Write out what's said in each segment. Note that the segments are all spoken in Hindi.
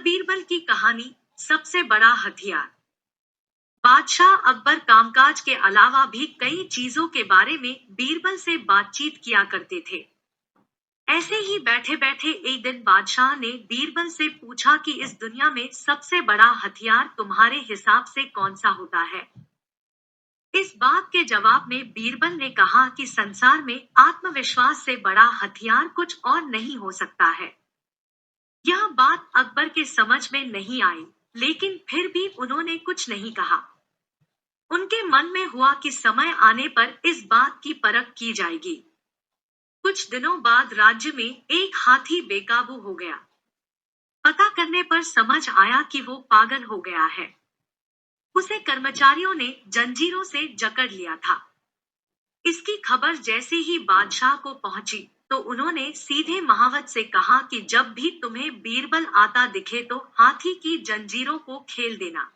बीरबल की कहानी। सबसे बड़ा हथियार। बादशाह अकबर कामकाज के अलावा भी कई चीजों के बारे में बीरबल से बातचीत किया करते थे। ऐसे ही बैठे बैठे एक दिन बादशाह ने बीरबल से पूछा कि इस दुनिया में सबसे बड़ा हथियार तुम्हारे हिसाब से कौन सा होता है। इस बात के जवाब में बीरबल ने कहा कि संसार में आत्मविश्वास से बड़ा हथियार कुछ और नहीं हो सकता है। यह बात अकबर के समझ में नहीं आई, लेकिन फिर भी उन्होंने कुछ नहीं कहा। उनके मन में हुआ कि समय आने पर इस बात की परख की जाएगी। कुछ दिनों बाद राज्य में एक हाथी बेकाबू हो गया। पता करने पर समझ आया कि वो पागल हो गया है। उसे कर्मचारियों ने जंजीरों से जकड़ लिया था। इसकी खबर जैसे ही बादशाह को पहुंची, तो उन्होंने सीधे महावत से कहा कि जब भी तुम्हें बीरबल आता दिखे तो हाथी की जंजीरों को खेल देना।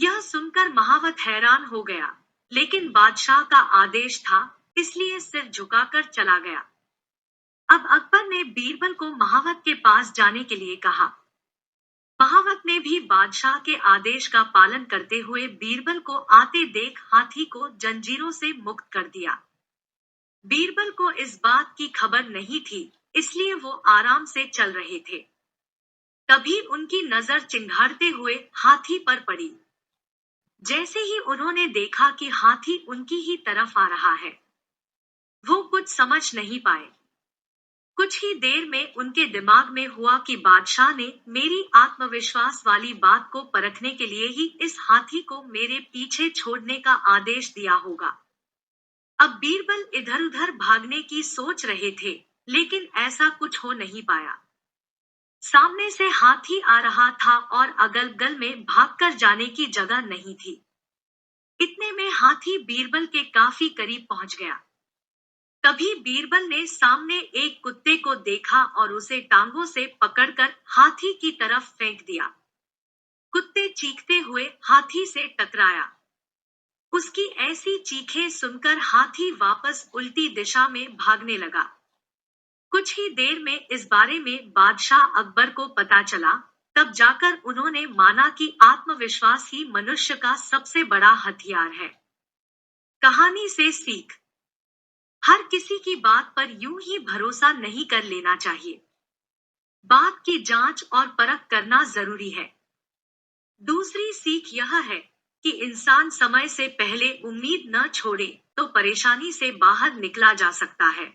यह सुनकर महावत हैरान हो गया, लेकिन बादशाह का आदेश था, इसलिए सिर झुकाकर चला गया। अब अकबर ने बीरबल को महावत के पास जाने के लिए कहा। महावत ने भी बादशाह के आदेश का पालन करते हुए बीरबल को आते देख हाथी को जंजीरों से मुक्त कर दिया। बीरबल को इस बात की खबर नहीं थी, इसलिए वो आराम से चल रहे थे। तभी उनकी नजर चिंघाड़ते हुए हाथी पर पड़ी। जैसे ही उन्होंने देखा कि हाथी उनकी ही तरफ आ रहा है, वो कुछ समझ नहीं पाए। कुछ ही देर में उनके दिमाग में हुआ कि बादशाह ने मेरी आत्मविश्वास वाली बात को परखने के लिए ही इस हाथी को मेरे पीछे छोड़ने का आदेश दिया होगा। अब बीरबल इधर उधर भागने की सोच रहे थे, लेकिन ऐसा कुछ हो नहीं पाया। सामने से हाथी आ रहा था और अगल बगल में भागकर जाने की जगह नहीं थी। इतने में हाथी बीरबल के काफी करीब पहुंच गया। तभी बीरबल ने सामने एक कुत्ते को देखा और उसे टांगों से पकड़कर हाथी की तरफ फेंक दिया। कुत्ते चीखते हुए हाथी से टकराया। उसकी ऐसी चीखें सुनकर हाथी वापस उल्टी दिशा में भागने लगा। कुछ ही देर में इस बारे में बादशाह अकबर को पता चला। तब जाकर उन्होंने माना कि आत्मविश्वास ही मनुष्य का सबसे बड़ा हथियार है। कहानी से सीख। हर किसी की बात पर यूं ही भरोसा नहीं कर लेना चाहिए। बात की जांच और परख करना जरूरी है। दूसरी सीख यह है कि इंसान समय से पहले उम्मीद न छोड़े तो परेशानी से बाहर निकला जा सकता है।